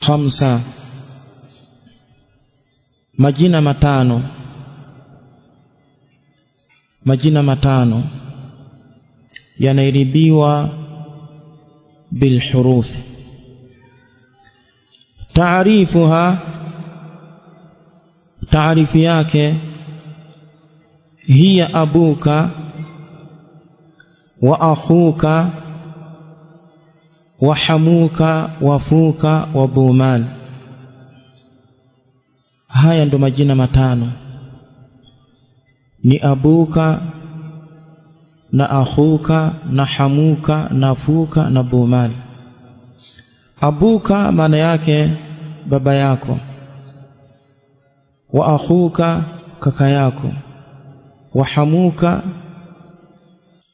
khamsa, majina matano yanairibiwa bilhuruf. Taarifuha, taarifu yake, hiya abuka wa akhuka wa hamuka wa fuka wa dhumal. Haya ndo majina matano, ni abuka na akhuka na hamuka na fuka na dhumal. Abuka maana yake baba yako, wa akhuka kaka yako, wa hamuka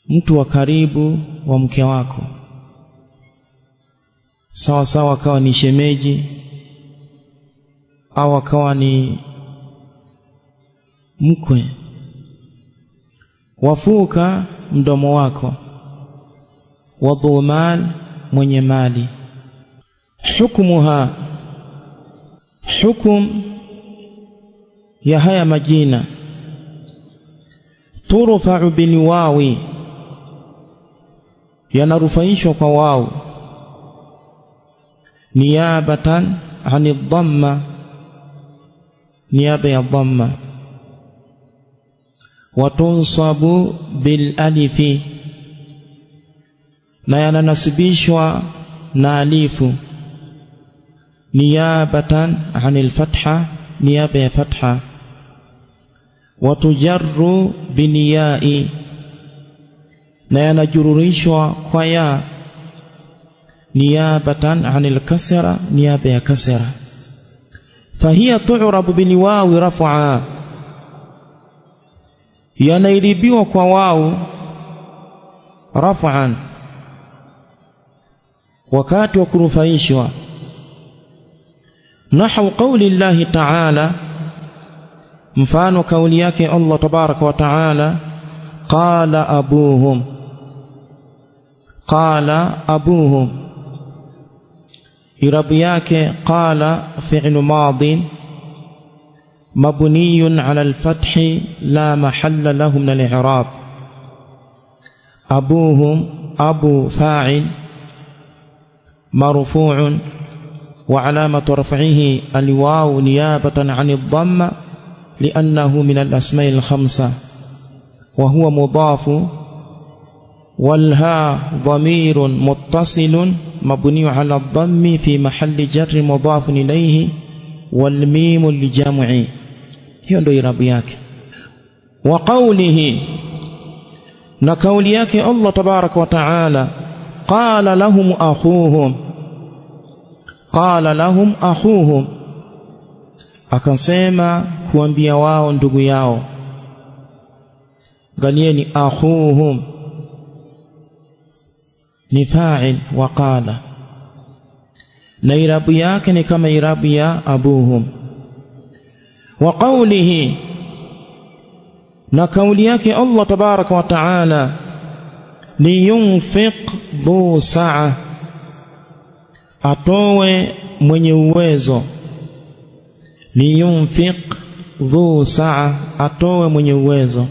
mtu wa karibu wa mke wako, sawa sawa akawa ni shemeji au akawa ni mkwe. Wafuka mdomo wako, wa dhumal mwenye mali. Hukmuha, hukum ya haya majina, turfa'u bil wawi, yanarufaishwa kwa wawu, niyabatan ani dhamma, niyaba ya dhamma. Wa tunsabu bil alifi, na yananasibishwa na alifu, niyabatan anil fatha, niyaba ya fatha. Wa tujarru biniyai, na yanajururishwa kwa ya, niyabatan anil kasra, niyaba ya kasra. Fahiya tu'rabu bil wawi raf'a, yanairibiwa kwa wawu raf'an wakati wa kurufaishwa. Nahwu qawli Allahi ta'ala, mfano kauli yake Allah tabaraka wa ta'ala, qala abuhum, qala abuhum. Irabu yake qala fi'lu madin mabniyun ala al-fathi la mahalla lahu min al-i'rab. Abuhum, abu fa'il marfu'un wa alamatu raf'ihi al-wawu niyabatan 'an ad-dhamma li'annahu min al-asma'i al-khamsa wa huwa mudafu, wal ha dhamirun muttasilun mabniun 'ala ad-dhammi fi mahalli jarri mudafun ilayhi wal mimu lijam'i. Hiyo ndio irabu yake. Wa qawlihi, na kauli yake Allah tabaraka wa taala, qala lahum akhuhum, qala lahum akhuhum, akasema kuambia wao ndugu yao. Angalieni, akhuhum ni fa'il wa qala, na irabu yake ni kama irabu ya abuhum. Wa qawlihi, na kauli yake Allah tabaraka wa taala, liyunfiq dhu sa'a, atowe mwenye uwezo. Liyunfiq dhu sa'a, atowe mwenye uwezo.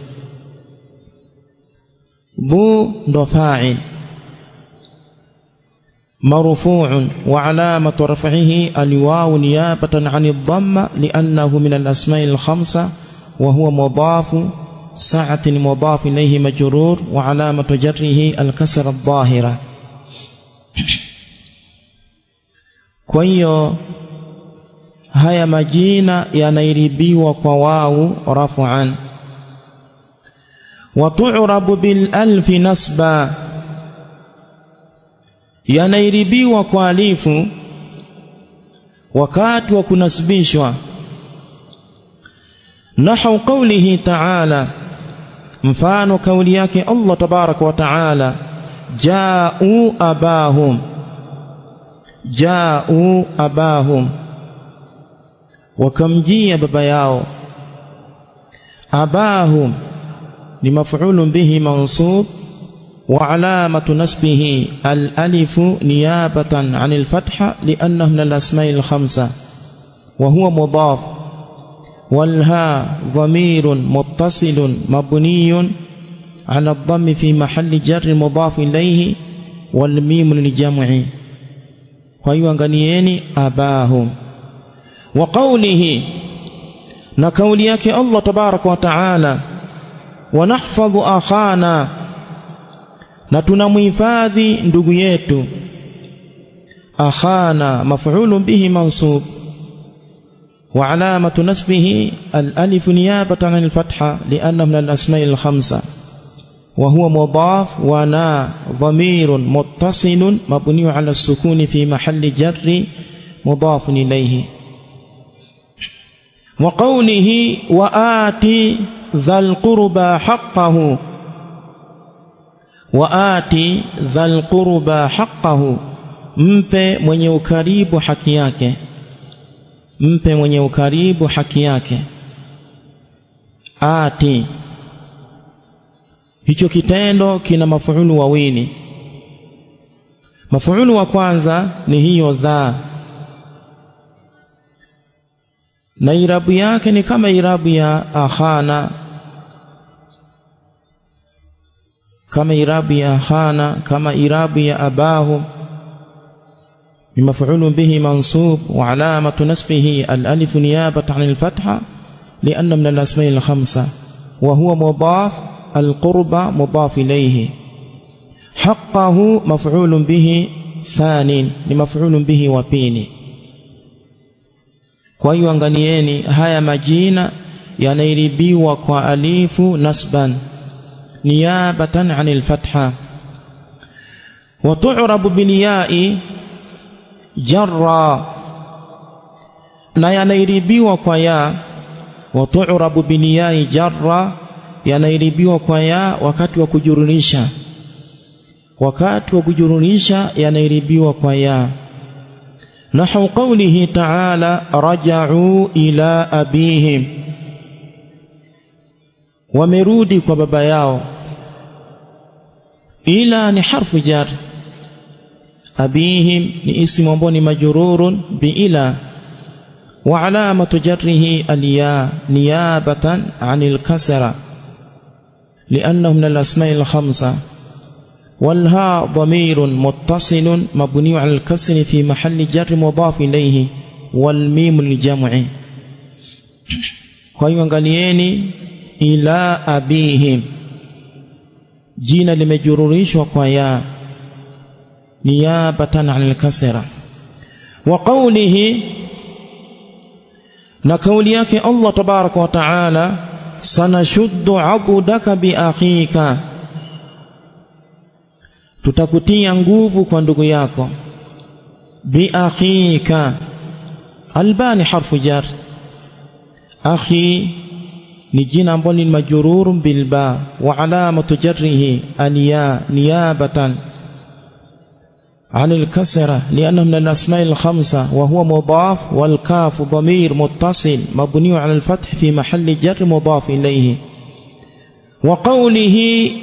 Dhu ndo fa'il مرفوع وعلامة رفعه الواو نيابة عن الضمة لأنه من الأسماء الخمسة وهو مضاف ساعة مضاف إليه مجرور وعلامة جره الكسر الظاهرة. Kwa hiyo haya majina yanairibiwa kwa wawu raf'an. Wa tu'rabu bil alfi nasba, yanairibiwa kwa alifu wakati wa kunasibishwa. Nahwu qawlihi ta'ala, mfano kauli yake Allah tabaraka wa ta'ala, ja'u abahum, ja'u abahum, wakamjia baba yao. Abahum ni maf'ulun bihi mansub وعلامة نسبه الألف نيابة عن الفتحة لأنه من الأسماء الخمسة وهو مضاف، والهاء ضمير متصل مبني على الضم في محل جر مضاف إليه، والميم للجمع. ويوانغانيين أباهم. وقوله نكوليك الله تبارك وتعالى ونحفظ أخانا نتنمحفظي ndugu yetu. أخانا مفعول به منصوب وعلامة نسبه الألف نيابة عن الفتحة لأنه من الأسماء الخمسة وهو مضاف، ونا ضمير متصل مبني على السكون في محل جر مضاف إليه. وقوله وآتي ذا القربى حقه، وآتي ذا القربى حقه، mpe mwenye ukaribu haki yake, mpe mwenye ukaribu haki yake. Ati, hicho kitendo kina mafuulu wawili. Mafuulu wa kwanza ni hiyo dha, na irabu yake ni kama irabu ya akhana, kama irabu ya akhana, kama irabu ya abahu. مفعول به منصوب وعلامة نسبه الألف نيابة عن الفتحة لأنه من الأسماء الخمسة وهو مضاف، القرب مضاف إليه. حقه مفعول به ثاني لمفعول به وبيني. Kwa hiyo angalieni haya majina yanairibiwa kwa alifu nasban niyabatan anil fatha, wa tu'rabu bil ya'i jarra, na yanairibiwa kwa ya. Wa tu'rabu bil ya'i jarra, yanairibiwa kwa ya wakati wa kujurunisha, wakati wa kujurunisha yanairibiwa kwa ya. Nahu qawlihi ta'ala raja'u ila abihim, wamerudi kwa baba yao. Ila ni harfu jar, abihim ni ismu ambao ni majrurun bi ila, wa alamatu jarrihi aliya niyabatan anil kasra li'annahu min al-asma'i al-khamsa, والها ضمير متصل مبني على الكسر في محل جر مضاف إليه، والميم للجمع. kwa hiyo angalieni ila abihim, jina limejururishwa kwa ya niyabatan anil kasra. Wa qawlihi, na kauli yake Allah tabaraka wa taala sanashuddu adudaka bi akhika, tutakutia nguvu kwa ndugu yako. Bi akhika, albani harfu jar, akhi ni jina ambalo ni majrur bil ba, wa alamatu jarrihi aliya niyabatan عن الكسرة لأنه من الأسماء الخمسة وهو مضاف، والكاف ضمير متصل مبني على الفتح في محل جر مضاف إليه. وقوله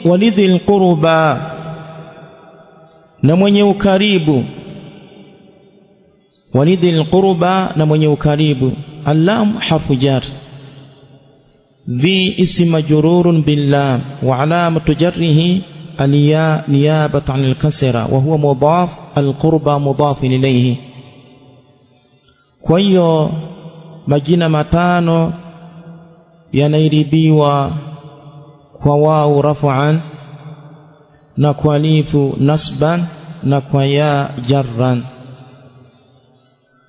ولذي القربى، na mwenye ukaribu. Walidhil qurba, na mwenye ukaribu. Allam harfu jar, dhi ism majrurun bil lam wa alamatu jarrihi aliya niyabatan anil kasra wa huwa mudaf, alqurba mudaf ilayhi. Kwa hiyo majina matano yanairibiwa kwa wau raf'an, na kwa alifu nasban, na kwa ya jarran.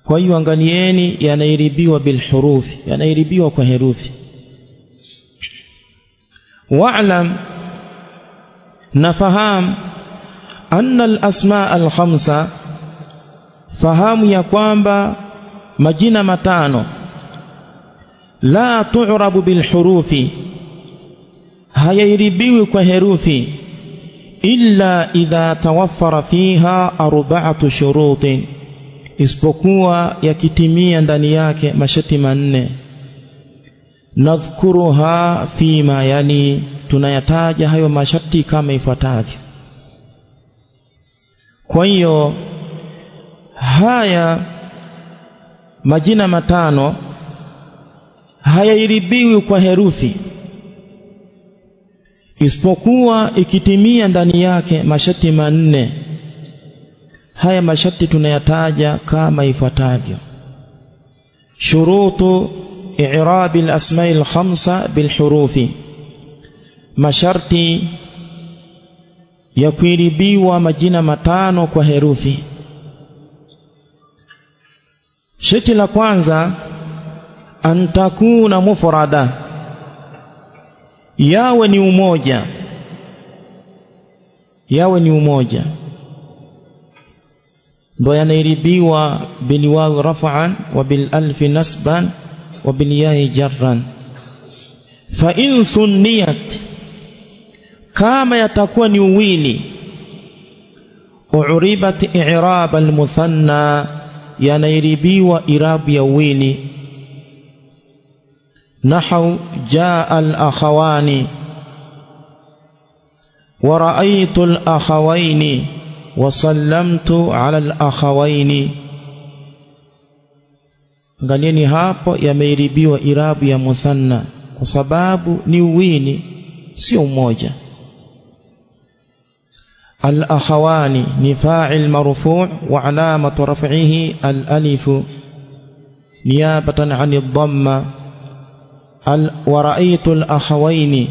Kwa hiyo angalieni yanairibiwa bil hurufi, yanairibiwa kwa herufi. Wa'lam, nafaham anna al-asma al-khamsa, fahamu ya kwamba majina matano la tu'rabu bil hurufi, hayairibiwi kwa herufi illa idha tawaffara fiha arba'atu shurutin, isipokuwa yakitimia ndani yake masharti manne. Nadhkuruha fima, yani tunayataja hayo masharti kama ifuatavyo. Kwa hiyo haya majina matano hayairibiwi kwa herufi, isipokuwa ikitimia ndani yake masharti manne. Haya masharti tunayataja kama ifuatavyo: shurutu i'rabi al-asma'i al-khamsa bilhurufi, masharti ya kuiribiwa majina matano kwa herufi. Sharti la kwanza, an takuna mufrada, yawe ni umoja, yawe ni umoja. Ndo yanairibiwa bilwawi raf'an wa bil alfi nasban wa bil ya'i jarran. Fa in thunniyat, kama yatakuwa ni uwili, uribat i'rab al muthanna, yanairibiwa irabu ya uwili. Nahu jaa al akhawani wa ra'aytu al akhawaini wa sallamtu ala al akhawaini. Angalieni hapo, yameiribiwa irabu ya muthanna kwa sababu ni uwili, sio umoja. Al akhawani ni fa'il marfu' wa alamatu raf'ihi al alif niyabatan 'ani ad-dhamma. wa ra'aytu al akhawaini,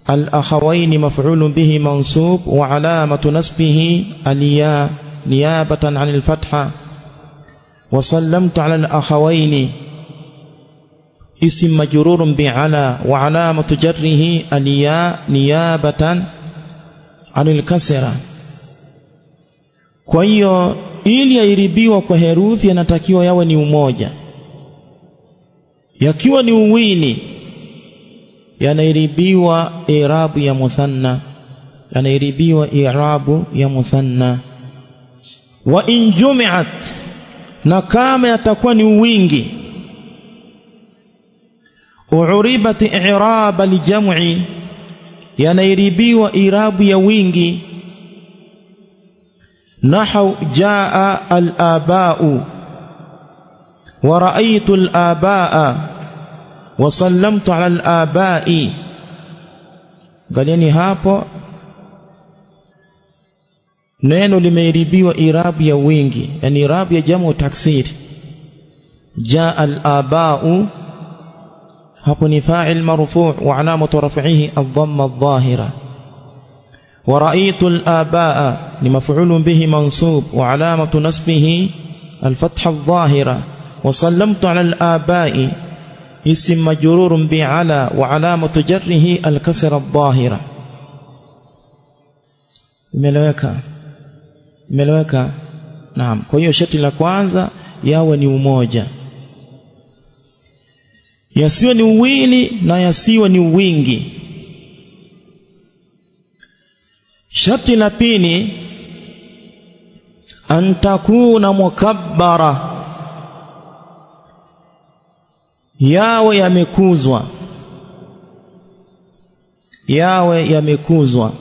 الأخوين مفعول به منصوب وعلامة نصبه الياء نيابة عن الفتحة. وسلمت على الأخوين اسم مجرور بعلى وعلامة جره الياء نيابة عن الكسرة. Kwa hiyo ili yairibiwa kwa herufi yanatakiwa yawe ni umoja. Yakiwa ni uwili, yanairibiwa i'rabu ya muthanna, yanairibiwa i'rabu ya muthanna. Wa in jumi'at, na kama yatakuwa ni wingi, uribat i'rab al-jam'i, yanairibiwa i'rabu ya wingi. Nahu jaa al-aba'u wa ra'aytu al-aba'a wa sallamtu ala al-aba'i. Angalieni hapo, neno limeiribiwa irabu ya wingi, yani irabu ya jamu taksir. Jaa al-aba'u, hapo ni fa'il marfu' wa alamatu raf'ihi ad-dhamma adh-dhahira. Wa ra'aytu al-aba'a ni maf'ulun bihi mansub wa alamatu nasbihi al-fatha adh-dhahira. Wa sallamtu ala al-aba'i اسم مجرور بعلى وعلامة جره الكسر الظاهرة. Imeleweka? Naam. Kwa hiyo sharti la kwanza, yawe ni umoja, yasiwe ni uwili na yasiwe ni wingi. Sharti la pili, an takuna mukabbara, yawe yamekuzwa, yawe yamekuzwa.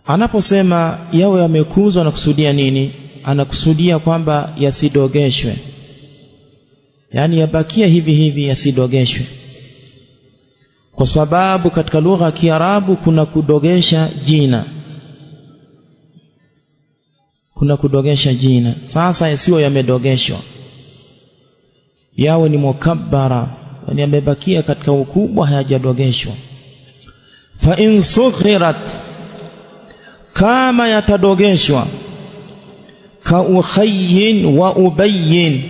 Anaposema yawe yamekuzwa anakusudia nini? Anakusudia kwamba yasidogeshwe, yani yabakia hivi hivi, yasidogeshwe. Kwa sababu katika lugha ya Kiarabu kuna kudogesha jina, kuna kudogesha jina. Sasa yasiwe yamedogeshwa, yawe ni mukabbara, yani yamebakia katika ukubwa, hayajadogeshwa. Fa in sughirat, kama yatadogeshwa, ka ukhayyin wa ubayyin,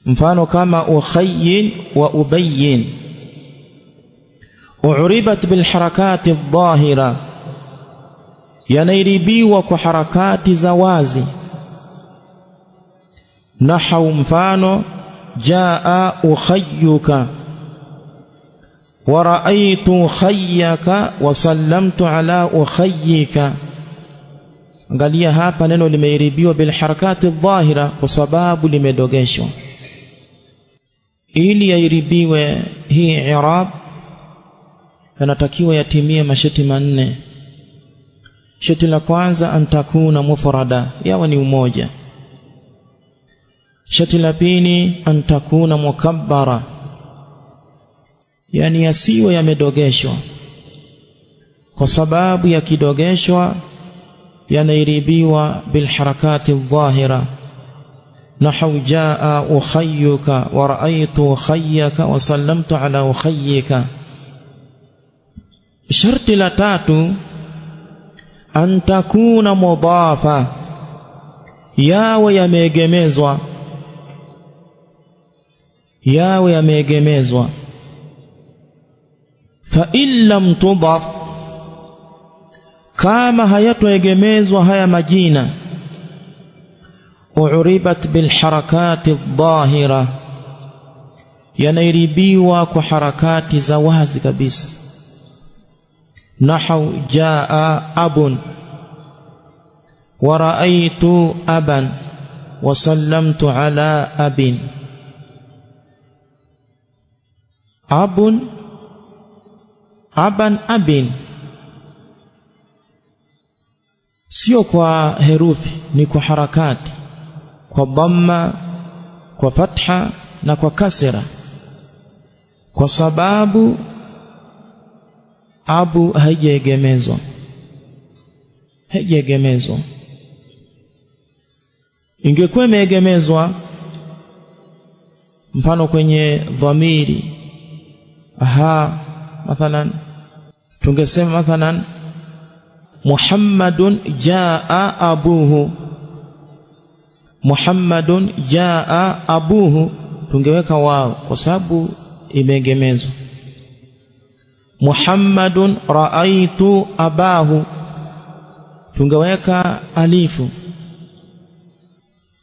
mfano kama ukhayyin wa ubayyin. Uribat bil harakati adh-dhahira, yanairibiwa kwa harakati za wazi. Nahu, mfano jaa ukhayyuka wa ra'aytu khayyaka wa sallamtu ala ukhayyika. Angalia hapa, neno limeiribiwa bil harakati adh-dhahira kwa sababu limedogeshwa. Ili yairibiwe hii i'rab, yanatakiwa yatimie masharti manne. Sharti la kwanza, antakuna mufrada, yawe ni umoja. Sharti la pili, antakuna mukabbara, yani yasiwe yamedogeshwa, kwa sababu yakidogeshwa yanairibiwa bilharakati dhahira, nahu jaa ukhayyuka wa ra'aytu khayyaka wa sallamtu ala ukhayyika. Sharti la tatu, an takuna mudafa, yawe yameegemezwa, yawe yameegemezwa. Fa in lam tudaf, kama hayatoegemezwa haya majina, uuribat bil harakati dhahira, yanairibiwa kwa harakati za wazi kabisa. Nahu jaa abun wa ra'aytu aban wa sallamtu ala abin. Abun, aban, abin, sio kwa herufi, ni kwa harakati, kwa dhamma, kwa fatha na kwa kasra, kwa sababu abu haijaegemezwa, haijaegemezwa. Ingekuwa imeegemezwa, mfano kwenye dhamiri, mathalan tungesema mathalan Muhammadun jaa abuhu, Muhammadun jaa abuhu, tungeweka wao kwa sababu imeegemezwa. Muhammadun ra'aytu abahu, tungeweka alifu.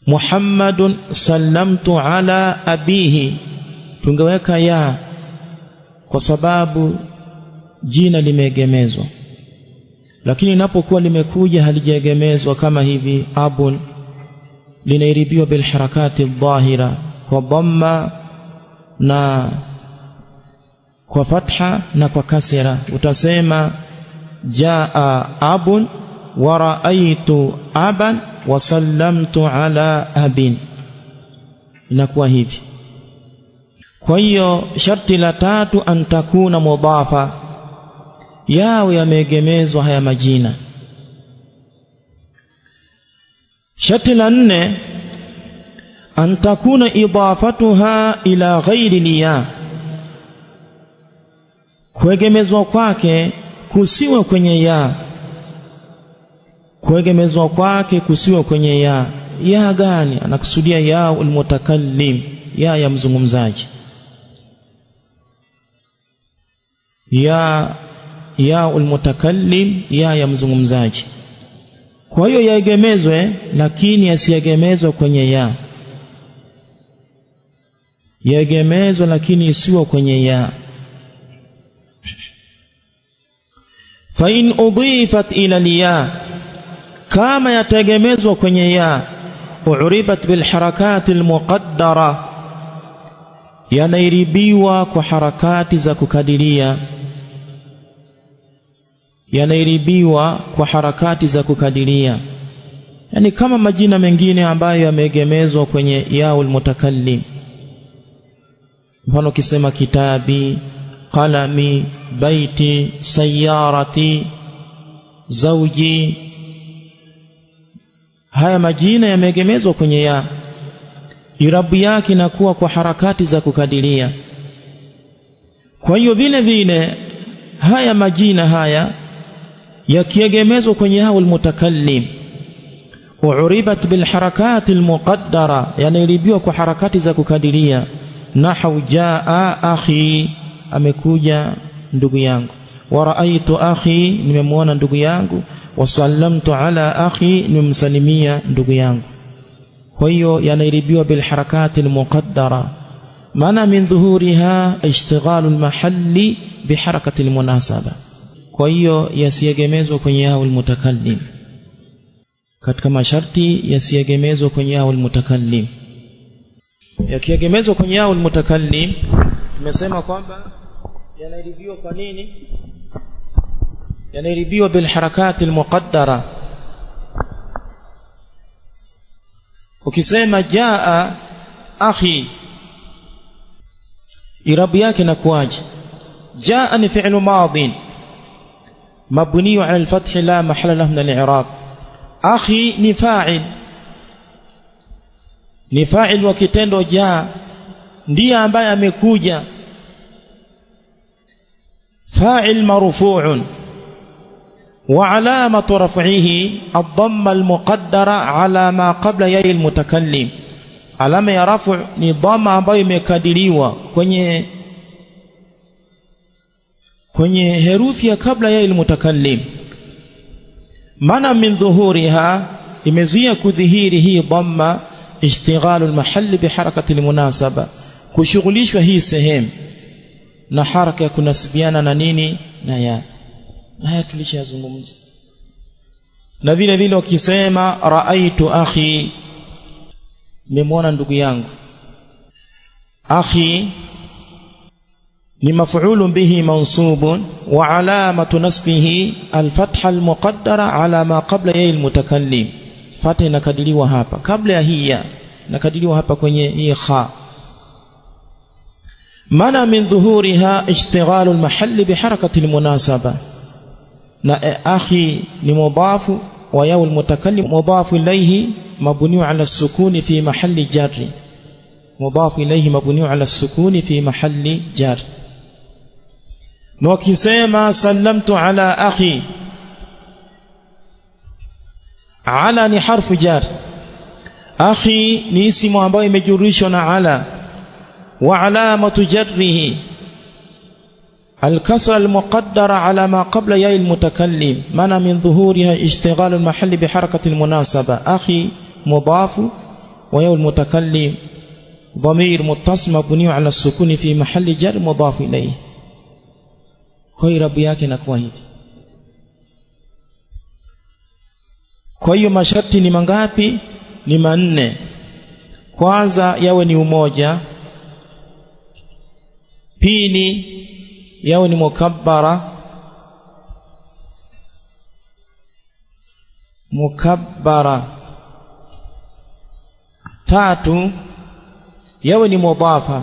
Muhammadun sallamtu ala abihi, tungeweka ya, kwa sababu jina limeegemezwa. Lakini inapokuwa limekuja halijaegemezwa kama hivi, abun, linairibiwa bil harakati dhahira, kwa dhamma na kwa fatha na kwa kasra. Utasema jaa abun wa ra'aytu aban wa sallamtu ala abin, inakuwa hivi. Kwa hiyo sharti la tatu, an takuna mudafa, yawe yameegemezwa haya majina. Sharti la nne, an takuna idafatuha ila ghairi liya, kuegemezwa kwake kusiwe kwenye ya, kuegemezwa kwake kusiwe kwenye ya. Ya gani? Anakusudia ya almutakallim, ya mzungumzaji, ya almutakallim, ya mzungumzaji. Kwa hiyo yaegemezwe, lakini yasiegemezwe kwenye ya, yaegemezwe lakini isiwe kwenye ya. Fa in udifat ila liya, kama yategemezwa kwenye ya, uuribat bil harakati al muqaddara, yanairibiwa kwa harakati za kukadiria, yanairibiwa kwa harakati za kukadiria. Yani kama majina mengine ambayo yameegemezwa kwenye yaul mutakallim. Mfano kisema kitabi, qalami, baiti, sayyarati, zawji, haya majina yameegemezwa kwenye ya, irabu yake inakuwa kwa harakati za kukadiria. Kwa hiyo vile vile haya majina haya yakiegemezwa kwenye yaul mutakallim, uuribat bil harakati al muqaddara, yanairibiwa kwa harakati za kukadiria. Nahu jaa akhi, amekuja ndugu yangu. Wa ra'aytu akhi, nimemwona ndugu yangu. Wa sallamtu ala akhi, nimemsalimia ndugu yangu. Kwa hiyo yanairibiwa bil harakati al muqaddara, maana min dhuhuriha ishtighalu al mahalli bi harakati al munasaba. Kwa hiyo yasiegemezwa kwenye yaul mutakallim. Katika masharti yasiegemezwa kwenye yaul mutakallim. Yakiegemezwa kwenye yaul mutakallim, tumesema kwamba yanairibiwa kwa nini? yanaribiwa bil harakati al muqaddara. Ukisema jaa akhi, irabu yake inakuwaje? Jaa ni fi'lu madin mabni ala al-fath la mahalla lahu min al-i'rab. Akhi ni fa'il wa kitendo jaa, ndiye ambaye amekuja. Fa'il marfu'un wa alamatu raf'ihi ad-damma al-muqaddara ala ma qabla ya al-mutakallim. Alama ya rafu' ni dhamma ambayo imekadiriwa kwenye herufi ya kabla ya al-mutakallim. Maana min dhuhuriha, imezuia kudhihiri hii dhamma ishtighalu al-mahalli bi harakati al-munasaba, kushughulishwa hii sehemu na haraka ya kunasibiana na nini, na ya. Haya tulishazungumza. Na vile vile ukisema raaitu akhi, nimemwona ndugu yangu. Akhi ni maf'ulun bihi mansubun wa alamatu nasbihi al-fatha al-muqaddara ala ma qabla ya al-mutakallim. Fatha inakadiriwa hapa kabla ya hii ya, inakadiriwa hapa kwenye hii kha. Mana min dhuhuriha ishtighalu al-mahalli bi harakati al-munasaba. Na akhi ni mudhafu wa ya al-mutakallim mudhafu ilayhi mabni ala as-sukuni fi mahalli jarri. Mudhafu ilayhi mabni ala as-sukuni fi mahalli jarri. Na ukisema sallamtu ala akhi, ala ni harfu jar, akhi ni isimu ambayo imejurishwa na ala, wa alamatu jarrihi الكسر المقدر على ما قبل ياء المتكلم منع من ظهورها اشتغال المحل بحركة المناسبة. أخي مضاف وياء المتكلم ضمير متصل مبني على السكون في محل جر مضاف إليه. kwa hiyo rabu yake inakuwa hivi. Kwa hiyo masharti ni mangapi? Ni manne. Kwanza yawe ni umoja, pili yawe ni mukabbara, tatu yawe ni mudhafa,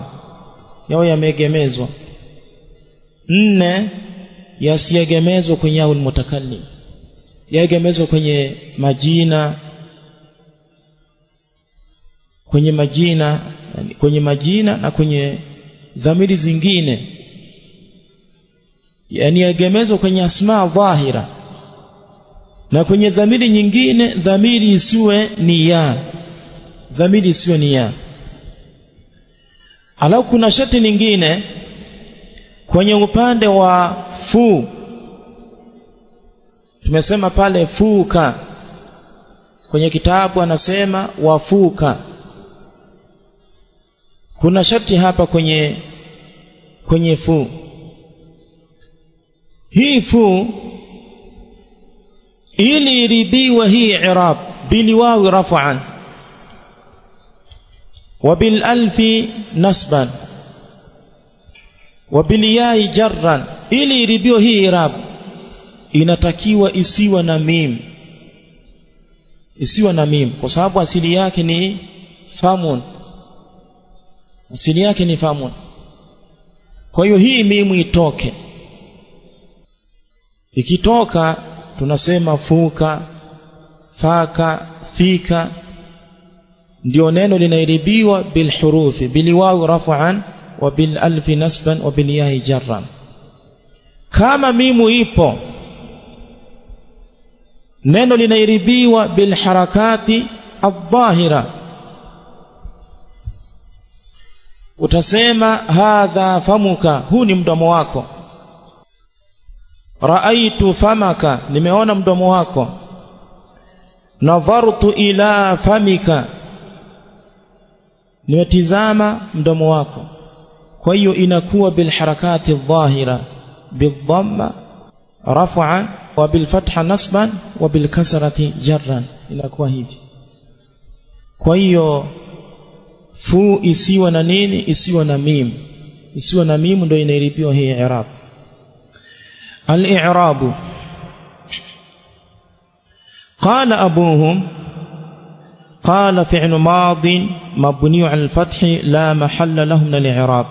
yawe yamegemezwa, nne yasiegemezwe kwenye yaul mutakallim, yaegemezwe kwenye majina, na kwenye dhamiri zingine, yani yaegemezwe kwenye asma dhahira, na kwenye dhamiri nyingine dhamiri isiwe ni ya. Alafu kuna sharti lingine kwenye upande wa fu. Tumesema pale fuka, kwenye kitabu anasema wafuka. Kuna sharti hapa kwenye fu. Hii fu ili iribiwe hii i'rab biliwawi raf'an wa bil alfi nasban wa bil ya'i jarran, ili iribiwe hii i'rab inatakiwa isiwe na mim, kwa sababu asili yake ni famun. Kwa hiyo hii mimu itoke. Ikitoka tunasema fuka, faka, fika, ndio neno linairibiwa bil hurufi biliwawi raf'an wa bil alfi nasban wa bil ya'i jarran. Kama mimu ipo, neno linairibiwa bil harakati adh-dhahira. Utasema hadha famuka, huu ni mdomo wako. Raaitu famaka, nimeona mdomo wako. Nadhartu ila famika, nimetizama mdomo wako. Kwa hiyo inakuwa bil harakati adh-dhahira bidhamma raf'an wa bil fatha nasban wa bil kasrati jarran, inakuwa hivi. Kwa hiyo fu isiwe na nini? Isiwe na mim ndio inairibiwa hii i'rab. Al-i'rabu قال أبوهم قال فعل ماض مبني على الفتح لا محل له من الإعراب.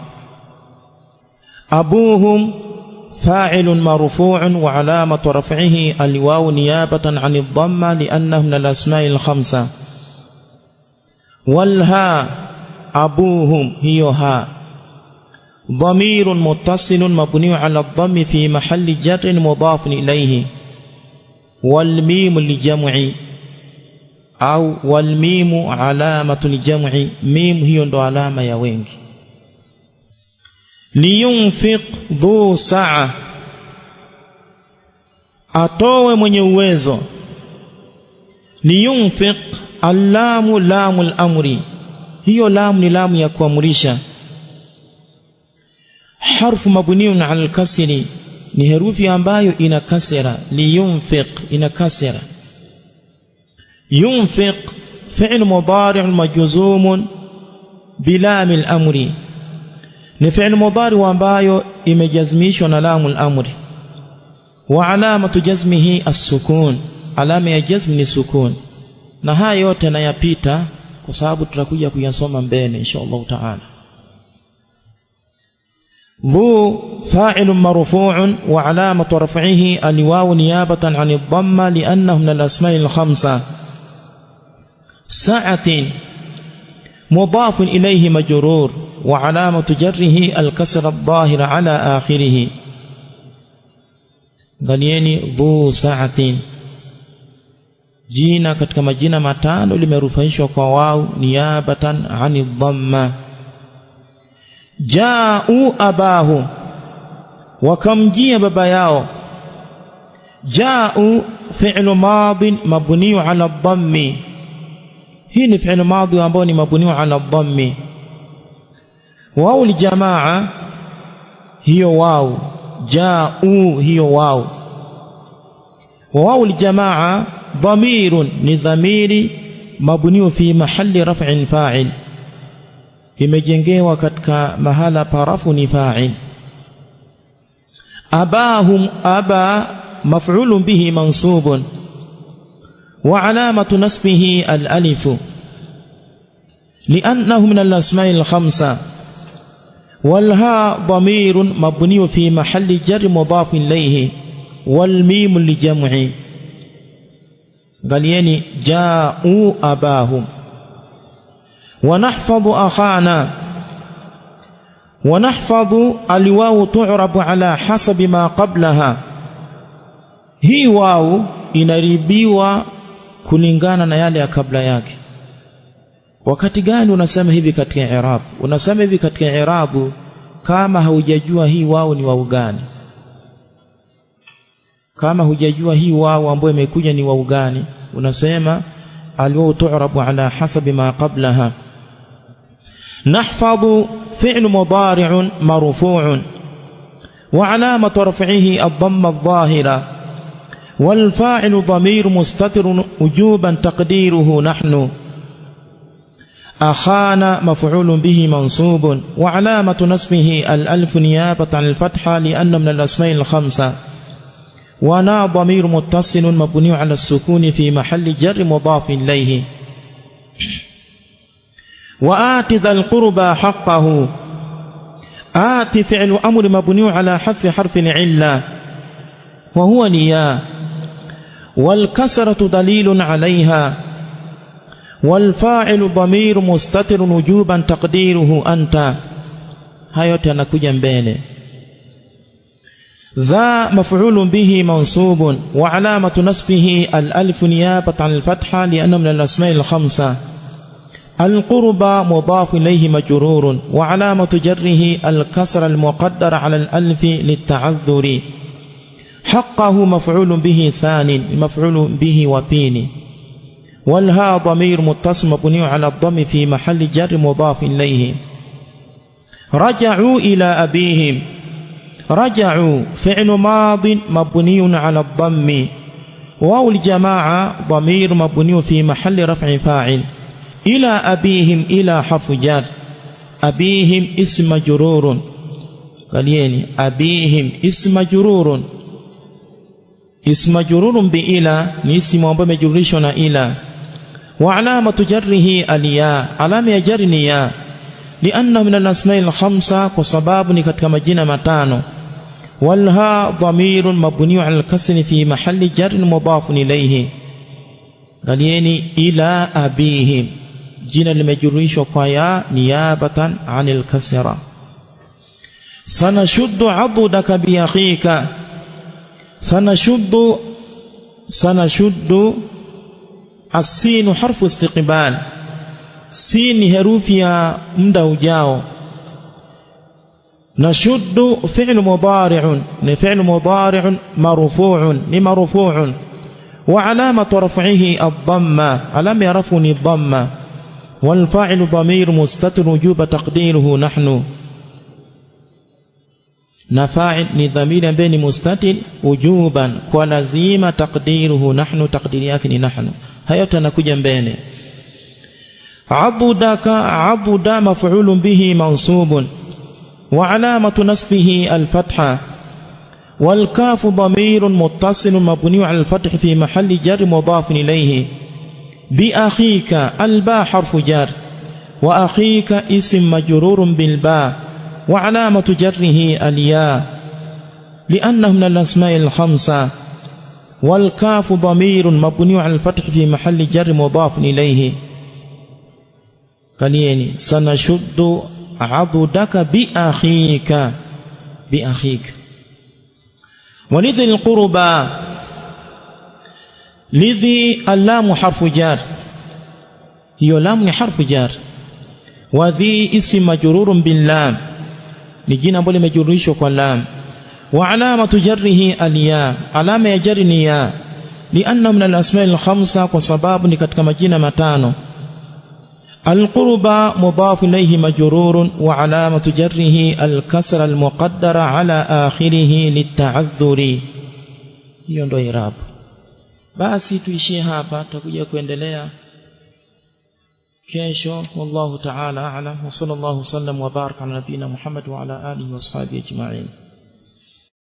أبوهم فاعل مرفوع وعلامة رفعه الواو نيابة عن الضمة لأنه من الأسماء الخمسة. والها أبوهم هي ها ضمير متصل مبني على الضم في محل جر مضاف إليه. والميم للجمع أو والميم علامة الجمع. ميم هي ndo alama ya wengi. Liyunfiq dhu sa'a, atowe mwenye uwezo. Liyunfiq allamu lamu al-amri, hiyo lamu ni lamu ya kuamrisha. Harfu mabniun ala al-kasri, ni herufi ambayo ina kasra. Liyunfiq ina kasra. Yunfiq fi'l mudari' majzum bilam al-amri, ni fi'l mudari ambayo imejazmishwa na lamu al-amri. Wa alamatu jazmihi as-sukun, alama ya jazm ni sukun. Na haya yote nayapita kwa sababu tutakuja kuyasoma mbele insha Allah taala. ذو فاعل مرفوع وعلامة رفعه الواو نيابة عن الضمة لأنه من الأسماء الخمسة. سعة مضاف إليه مجرور وعلامة جره الكسر الظاهر على آخره. غنيني ذو سعة jina katika majina matano limerufaishwa kwa wao niyabatan ani dhamma. Ja'u abahu, wakamjia baba yao. Ja'u fi'lu madin mabniu ala dhammi, hii ni fi'lu madhi ambao ni mabniu ala dhammi. Wao lijamaa hiyo wao, ja'u hiyo wao. Wao lijamaa ضمير لضمير مبني في محل رفع فاعل، imejengewa katika mahala parafu ni fa'il. Abahum aba maf'ul bihi mansub wa alamatu nasbihi al-alif li'annahu min al-asma' al-khamsa. wal ha ضمير مبني في محل جر مضاف إليه والميم لجمع. غاليني جاءوا أباهم. ونحفظ أخانا، ونحفظ الواو تعرب على حسب ما قبلها، hii wao inaribiwa kulingana na yale ya kabla yake. Wakati gani unasema hivi katika i'rab? Unasema hivi katika i'rab kama haujajua hii wao ni wao gani. Kama hujajua hii wao ambayo imekuja ni wao gani, unasema alwaw tu'rabu ala hasabi ma qablaha. Nahfadhu fi'l mudari'un marfu'un wa alamatu raf'ihi ad-damma adh-dhahira wal fa'ilu dhamir mustatirun wujuban taqdiruhu nahnu. أخانا مفعول به منصوب وعلامة نصبه الألف نيابة عن الفتحة لأنه من الأسماء الخمسة. ونا ضمير متصل مبني على السكون في محل جر مضاف إليه. وآت ذا القربى حقه، آت فعل أمر مبني على حذف حرف العلة وهو نيا، والكسرة دليل عليها، والفاعل ضمير مستتر وجوبا تقديره أنت. هاyo yanakuja mbele. ذا مفعول به منصوب وعلامة نصبه الألف نيابة عن الفتحة لأنه من الأسماء الخمسة. القربى مضاف إليه مجرور وعلامة جره الكسر المقدر على الألف للتعذر. حقه مفعول به ثاني مفعول به وبين. والها ضمير متصل مبني على الضم في محل جر مضاف إليه. رجعوا إلى أبيهم، رجعوا فعل ماض مبني على الضم، واو الجماعة ضمير مبني في محل رفع فاعل. إلى أبيهم إلى حرف جر، أبيهم اسم مجرور. قاليني أبيهم اسم مجرور، ism majrurun bi ila ni ismu ambayo imejurishwa na ila. Wa alamatu jarrihi aliya, alama ya jarri ni ya, liannahu min al-asma'i al-khamsa, kwa sababu ni katika majina matano. Wal ha dhamirun mabniun ala al-kasri fi mahalli jarrin mudafun ilayhi. Galieni ila abihim, jina limejurishwa kwa ya niyabatan anil kasra. Sanashuddu adudaka bi akhika. Sanashuddu as-sin harfu istiqbal, sin herufi ya muda ujao. Nashuddu fi'l mudari'un, ni fi'l mudari'un marfu'un, ni marfu'un. Wa alamatu raf'ihi ad-dhamma, alama raf'uni ad-dhamma. Wal fa'ilu dhamir mustatir wujuba taqdiruhu nahnu, na fa'il ni dhamiri ambaye ni mustatir wujuban, kwa lazima taqdiruhu nahnu, taqdiri yake ni nahnu. Hayo tanakuja mbele. Abudaka, abuda maf'ulun bihi mansubun wa alamatu nasbihi al-fatha, wal kafu dhamirun muttasilun mabniun ala al-fath fi mahalli jar mudafun ilayhi. Bi akhika, al-ba harfu jar, wa akhika ism majrurun bil ba, wa alamatu jarrihi al-ya li'annahu min al-asma'i al-khamsa. wal kafu dhamirun mabniun ala al-fath fi mahalli jar mudafun ilayhi. Kalieni sanashuddu adudaka bi akhika, bi akhika. Walidhil qurba, lidhi allamu harfu jar, hiyo lam ni harfu jar. Wa dhi ism majrurun bil lam, ni jina ambalo limejurishwa kwa lam. Wa alamatu jarrihi al-ya, alama ya jarri ni ya, lianna min al-asma'i al-khamsa, kwa sababu ni katika majina matano. Al-qurba mudaf ilayhi majrurun wa alamatu jarrihi al-kasra al-muqaddara ala akhirih lit-ta'adhuri. Hiyo ndio i'rab. Basi tuishie hapa, tutakuja kuendelea kesho. Wallahu ta'ala a'lam, wa sallallahu sallam wa baraka ala nabina Muhammad wa ala alihi wa sahbihi ajma'in.